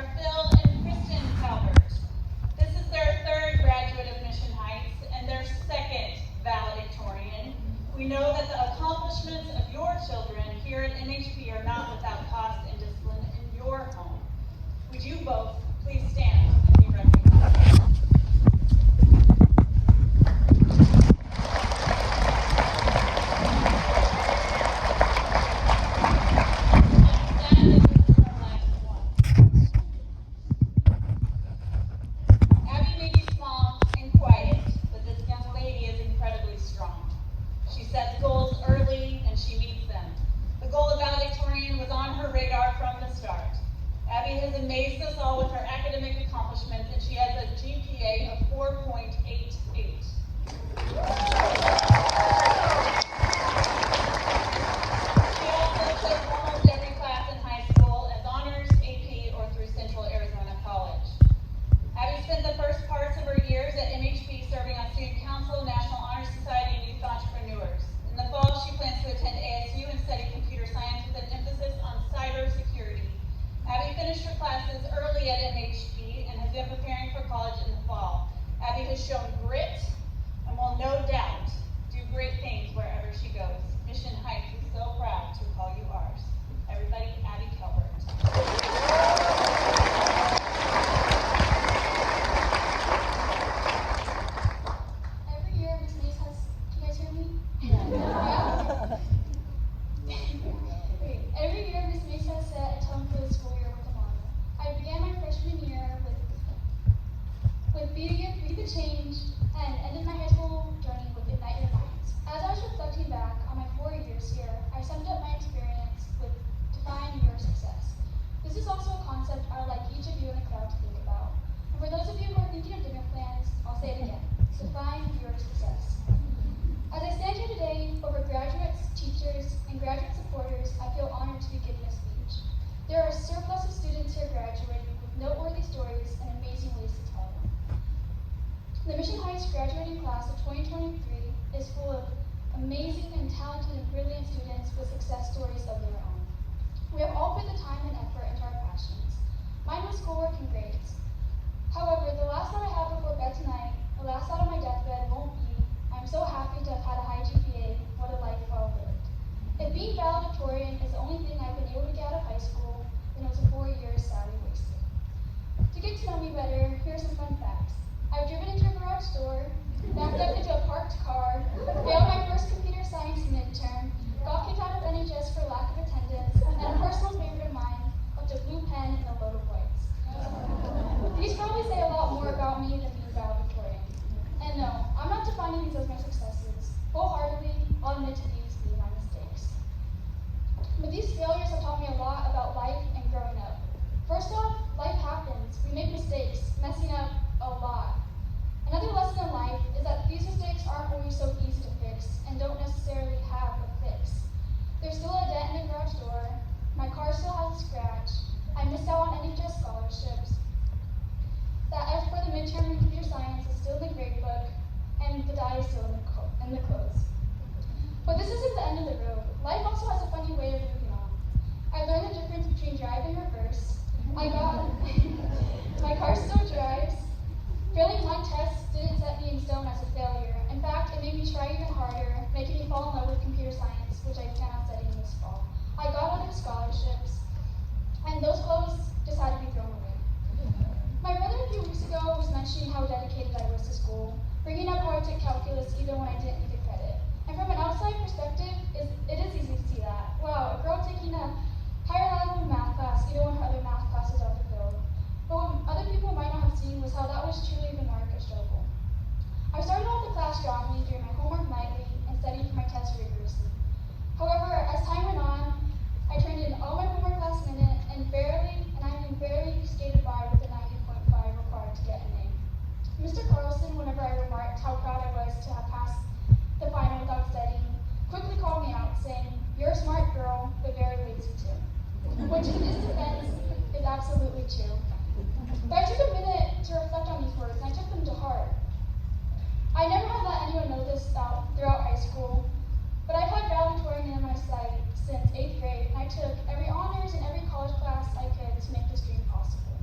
are Phil and Kristen Calvert. This is their third graduate of Mission Heights and their second valedictorian. We know that the accomplishments of your children here at MHP are not without cost and discipline in your home. Would you both please stand and be recognized? Abby has amazed us all with her academic accomplishments, and she has a GPA of 4.88. She also took almost every class in high school as honors, AP, or through Central Arizona College. Abby spent the first parts of her years at MHP serving on Student Council, National Honor Society, and Youth Entrepreneurs. In the fall, she plans to attend ASU and study computer science with an emphasis on cybersecurity. Abby finished her classes early at MHP and has been preparing for college in the fall. Abby has shown grit and will no doubt do great things wherever she goes. Mission Heights is so proud to call you ours. Everybody, Abby Calvert. Every year, Miss Mace has, can you guys hear me? Yeah. Wait, every year, Miss Mace has set a tone for the school year with a motto. I began my freshman year with Be the Change and ended my high school journey with Ignite Your Minds. As I was reflecting back on my 4 years here, I summed up my experience with define your success. This is also a concept I would like each of you in the crowd to think about. And for those of you who are thinking of dinner plans, I'll say it again. Define your success. As I stand here today, over graduates, teachers, and graduate supporters, I feel honored to be giving a speech. There are a surplus of students here graduating with noteworthy stories and amazing ways to tell them. The Mission Heights graduating class of 2023 is full of amazing and talented and brilliant students with success stories of their own. We have all put the time and effort into our passions. Mine was schoolwork and grades. However, the last thought I have before bed tonight, the last thought on my deathbed won't be, I'm so happy to have had a high GPA, what a life well lived. If being valedictorian is the only thing I've been able to get out of high school, then it was a 4 years sadly wasted. To get to know me better, here are some fun facts. I've driven into a garage door, backed up into a parked car, failed my first computer science midterm, got kicked out of NHS for lack of attendance, and a personal favorite of mine, left a blue pen in a load of whites. These probably say a lot more about me than being valedictorian. And no, I'm not defining these as my successes. Wholeheartedly, I'll admit to these being my mistakes. But these failures have taught me a lot about life and growing up. First off, life happens. We make mistakes, messing up a lot. Another lesson in life is that these mistakes aren't always so easy to fix and don't necessarily have a fix. There's still a dent in the garage door, my car still has a scratch, I missed out on NHS scholarships, that F for the midterm in computer science is still in the grade book, and the die is still in the clothes. But this isn't the end of the road. Life also has a funny way of moving on. I learned the difference between drive and reverse. My car still drives. Failing one test didn't set me in stone as a failure. In fact, it made me try even harder, making me fall in love with computer science, which I plan on studying this fall. I got other scholarships, and those clothes just had to be thrown away. My brother a few weeks ago was mentioning how dedicated I was to school, bringing up how I took calculus even when I didn't need the credit. And from an outside perspective, it is easy to see that. Wow, a girl taking a higher level of math class even when her other math classes are fulfilled. But what other people might not have seen was how that was truly the mark of struggle. I started off the class strongly, doing my homework nightly, and studying for my tests rigorously. However, as time went on, I turned in all my homework last minute and barely skated by with the 90.5 required to get an A. Mr. Carlson, whenever I remarked how proud I was to have passed the final without studying, quickly called me out, saying, "You're a smart girl, but very lazy too." Which in his defense is absolutely true. But I took a minute to reflect on these words, and I took them to heart. I never had let anyone know this throughout high school, but I've had valedictorian in my sight since 8th grade, and I took every honors and every college class I could to make this dream possible.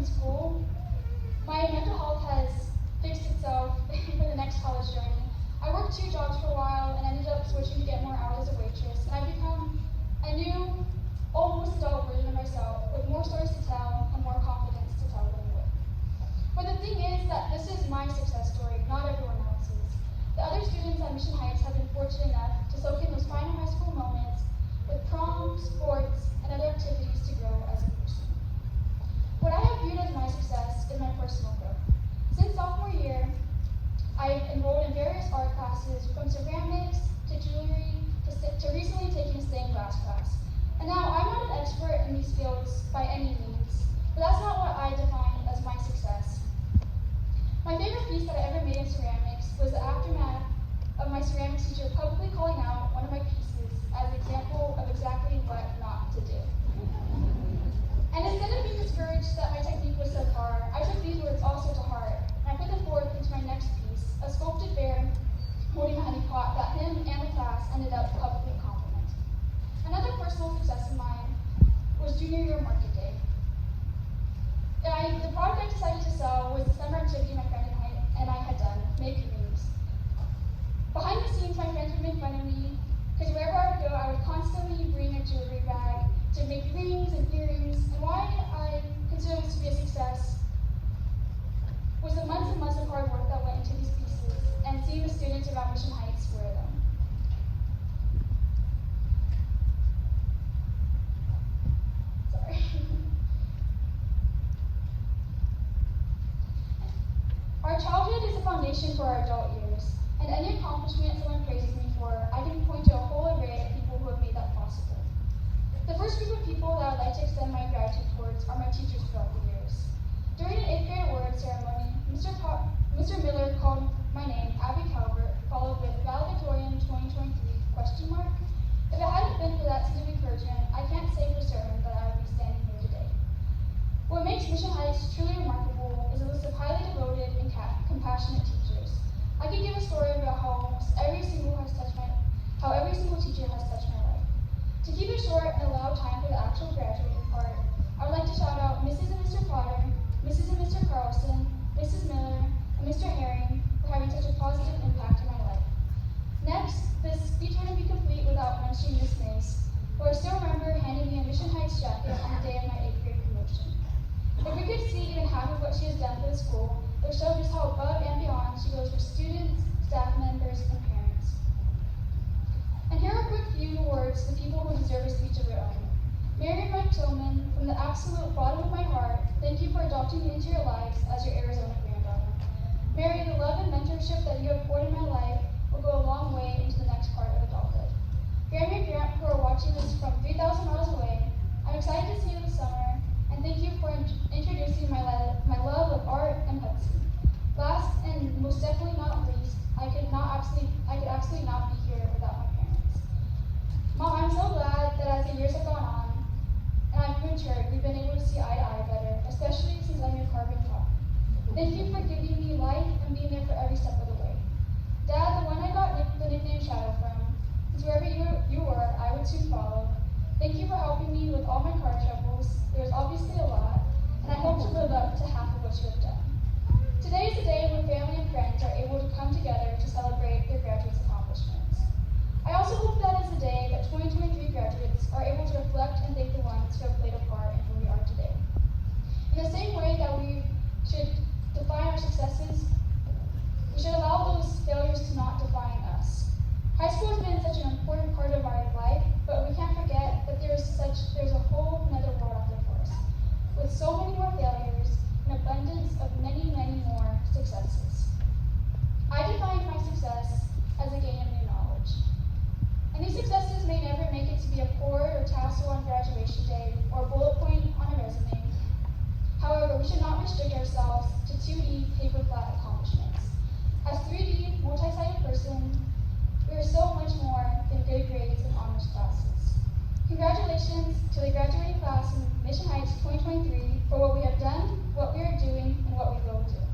in school, my mental health has fixed itself for the next college journey. I worked 2 jobs for a while and ended up switching to get more hours as a waitress, and I've become a new, almost adult version of myself with more stories to tell and more confidence to tell them with. But the thing is that this is my success story, not everyone else's. The other students at Mission Heights have been fortunate enough to soak in those final high school moments with prom, sports, and other activities to grow as a person. What I have viewed as my success is my personal growth. Since sophomore year, I've enrolled in various art classes, from ceramics to jewelry to recently taking a stained glass class. And now, I'm not an expert in these fields by any means, but that's not what I define as my success. My favorite piece that I ever made in ceramics was the aftermath of my ceramics teacher publicly calling out one of my pieces as an example of exactly what not to do. And instead of being discouraged that my technique was subpar, I took these words also to heart, and I put them forth into my next piece, a sculpted bear holding a honey pot that him and the class ended up publicly complimenting. Another personal success of mine was junior year market day. The product I decided to sell was the summer activity my friend and I had done, make rings. Behind the scenes, my friends would make fun of me, because wherever I would go, I would constantly bring a jewelry bag to make rings and earrings, and why I consider this to be a success was the months and months of hard work that went into these pieces, and seeing the students around Mission Heights wear them. Sorry. Our childhood is the foundation for our adult years, and any accomplishment someone praises me for, I can point to a whole array of people who have made that possible. The first group of people that I'd like to extend my gratitude towards are my teachers throughout the years. During an 8th grade award ceremony, Mr. Miller called my name, Abigail Calvert, followed with Valedictorian 2023 ? If it hadn't been for that sense of encouragement, I can't say for certain that I would be standing here today. What makes Mission Heights truly remarkable is a list of highly devoted and compassionate teachers. I could give a story about how every single teacher has touched my life. To keep it short and allow time for the actual graduating part, I would like to shout out Mrs. and Mr. Potter, Mrs. and Mr. Carlson, Mrs. Miller, and Mr. Herring for having such a positive impact in my life. Next, this speech wouldn't be complete without mentioning Miss Mace, who I still remember handing me a Mission Heights jacket on the day of my 8th grade promotion. If we could see even half of what she has done for the school, it would show just how above and beyond she goes for students, staff members, and parents. And here are a quick few words to the people who deserve a speech of their own. Mary and Mike Tillman, from the absolute bottom of my heart, thank you for adopting me into your lives as your Arizona granddaughter. Mary, the love and mentorship that you have poured in my life will go a long way into the next part of adulthood. Grammy and Grant, who are watching this from 3,000 miles away, I'm excited to see you this summer, and thank you for introducing my love of art and Pepsi. Last and most definitely not least, I could absolutely not be here without my parents. Mom, I'm so glad that as the years have gone on, and I've matured, we've been able to see eye to eye better, especially since I'm your carbon copy. Thank you for giving me life and being there for every step of the way. Dad, the one I got the nickname Shadow from, since wherever you were, I would soon follow. Thank you for helping me with all my car troubles. There's obviously a lot, and I hope to live up to half of what you have done. Today is the day when family and friends are able to come together to celebrate their graduates' accomplishments. I also hope that is the day that 2023 graduates are able to reflect and thank the ones who have played a part in who we are today. In the same way that we should define our successes, we should allow those failures to not define us. High school has been such an important part of our life, but we can't forget that there's a whole another world out there for us, with so many more failures, an abundance of many, many more successes. I define my success as a gain of new knowledge. And these successes may never make it to be a cord or tassel on graduation day or a bullet point on a resume. However, we should not restrict ourselves to 2D paper flat accomplishments. As 3D, multi-sided person, we are so much more than good grades and honors classes. Congratulations to the graduating class in Mission Heights 2023 for what we have done, what we are doing, and what we will do.